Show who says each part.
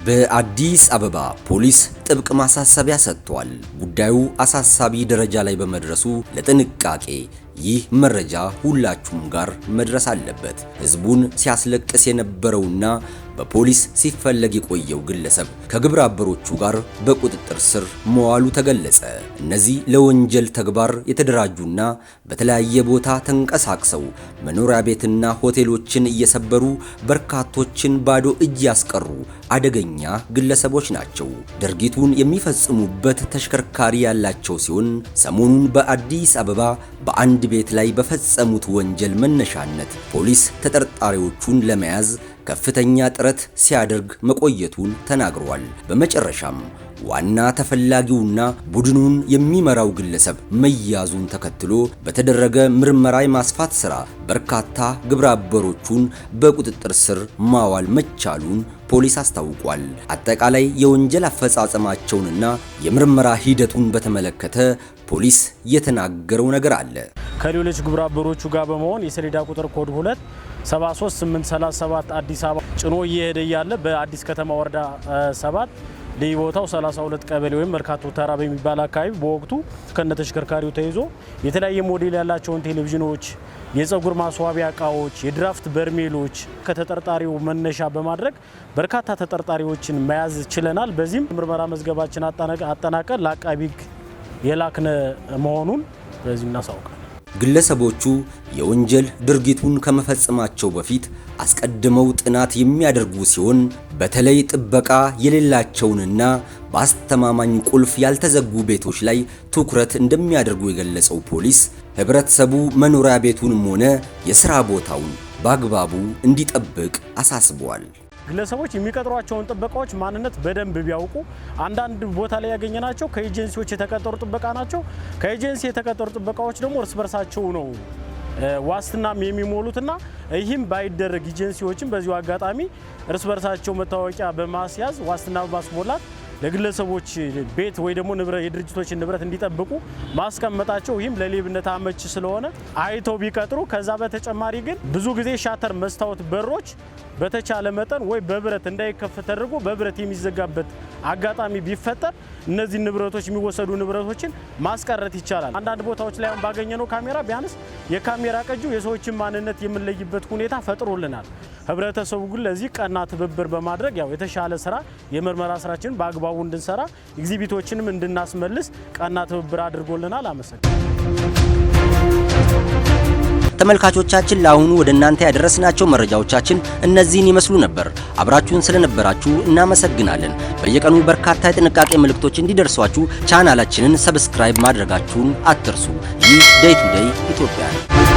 Speaker 1: በአዲስ አበባ ፖሊስ ጥብቅ ማሳሰቢያ ሰጥቷል። ጉዳዩ አሳሳቢ ደረጃ ላይ በመድረሱ ለጥንቃቄ ይህ መረጃ ሁላችሁም ጋር መድረስ አለበት። ህዝቡን ሲያስለቅስ የነበረውና በፖሊስ ሲፈለግ የቆየው ግለሰብ ከግብረ አበሮቹ ጋር በቁጥጥር ስር መዋሉ ተገለጸ። እነዚህ ለወንጀል ተግባር የተደራጁና በተለያየ ቦታ ተንቀሳቅሰው መኖሪያ ቤትና ሆቴሎችን እየሰበሩ በርካቶችን ባዶ እጅ ያስቀሩ አደገኛ ግለሰቦች ናቸው። ድርጊቱን የሚፈጽሙበት ተሽከርካሪ ያላቸው ሲሆን ሰሞኑን በአዲስ አበባ በአንድ ቤት ላይ በፈጸሙት ወንጀል መነሻነት ፖሊስ ተጠርጣሪዎቹን ለመያዝ ከፍተኛ ጥረት ሲያደርግ መቆየቱን ተናግሯል። በመጨረሻም ዋና ተፈላጊውና ቡድኑን የሚመራው ግለሰብ መያዙን ተከትሎ በተደረገ ምርመራ የማስፋት ሥራ በርካታ ግብረ አበሮቹን በቁጥጥር ስር ማዋል መቻሉን ፖሊስ አስታውቋል። አጠቃላይ የወንጀል አፈጻጸማቸውንና የምርመራ ሂደቱን በተመለከተ ፖሊስ የተናገረው ነገር አለ።
Speaker 2: ከሌሎች ግብረ አበሮቹ ጋር በመሆን የሰሌዳ ቁጥር ኮድ 273837 አዲስ አበባ ጭኖ እየሄደ ያለ በአዲስ ከተማ ወረዳ 7 ልዩ ቦታው 32 ቀበሌ ወይም መርካቶ ተራ በሚባል አካባቢ በወቅቱ ከነተሽከርካሪው ተይዞ የተለያየ ሞዴል ያላቸውን ቴሌቪዥኖች፣ የፀጉር ማስዋቢያ እቃዎች፣ የድራፍት በርሜሎች ከተጠርጣሪው መነሻ በማድረግ በርካታ ተጠርጣሪዎችን መያዝ ችለናል። በዚህም ምርመራ መዝገባችን አጠናቀን ለአቃቢ ሕግ የላክነ መሆኑን በዚህ እናሳውቃለን።
Speaker 1: ግለሰቦቹ የወንጀል ድርጊቱን ከመፈጸማቸው በፊት አስቀድመው ጥናት የሚያደርጉ ሲሆን በተለይ ጥበቃ የሌላቸውንና በአስተማማኝ ቁልፍ ያልተዘጉ ቤቶች ላይ ትኩረት እንደሚያደርጉ የገለጸው ፖሊስ ህብረተሰቡ መኖሪያ ቤቱንም ሆነ የሥራ ቦታውን በአግባቡ እንዲጠብቅ አሳስቧል።
Speaker 2: ግለሰቦች የሚቀጥሯቸውን ጥበቃዎች ማንነት በደንብ ቢያውቁ፣ አንዳንድ ቦታ ላይ ያገኘናቸው ከኤጀንሲዎች የተቀጠሩ ጥበቃ ናቸው። ከኤጀንሲ የተቀጠሩ ጥበቃዎች ደግሞ እርስ በርሳቸው ነው ዋስትናም የሚሞሉትና ይህም ባይደረግ ኤጀንሲዎችን በዚሁ አጋጣሚ እርስ በርሳቸው መታወቂያ በማስያዝ ዋስትና በማስሞላት ለግለሰቦች ቤት ወይ ደግሞ ንብረት የድርጅቶችን ንብረት እንዲጠብቁ ማስቀመጣቸው ይህም ለሌብነት አመች ስለሆነ አይተው ቢቀጥሩ። ከዛ በተጨማሪ ግን ብዙ ጊዜ ሻተር መስታወት በሮች በተቻለ መጠን ወይ በብረት እንዳይከፈት ተደርጎ በብረት የሚዘጋበት አጋጣሚ ቢፈጠር እነዚህ ንብረቶች የሚወሰዱ ንብረቶችን ማስቀረት ይቻላል። አንዳንድ ቦታዎች ላይ አሁን ባገኘነው ካሜራ ቢያንስ የካሜራ ቀጂው የሰዎችን ማንነት የምንለይበት ሁኔታ ፈጥሮልናል። ህብረተሰቡ ግን ለዚህ ቀና ትብብር በማድረግ ያው የተሻለ ስራ የምርመራ ስራችን በአግባቡ እንድንሰራ ኤግዚቢቶችንም እንድናስመልስ ቀና ትብብር አድርጎልናል። አመሰግናለሁ።
Speaker 1: ተመልካቾቻችን ለአሁኑ ወደ እናንተ ያደረስናቸው መረጃዎቻችን እነዚህን ይመስሉ ነበር። አብራችሁን ስለነበራችሁ እናመሰግናለን። በየቀኑ በርካታ የጥንቃቄ መልእክቶች እንዲደርሷችሁ ቻናላችንን ሰብስክራይብ ማድረጋችሁን አትርሱ። ይህ ዴይ ቱ ዴይ ኢትዮጵያ ነው።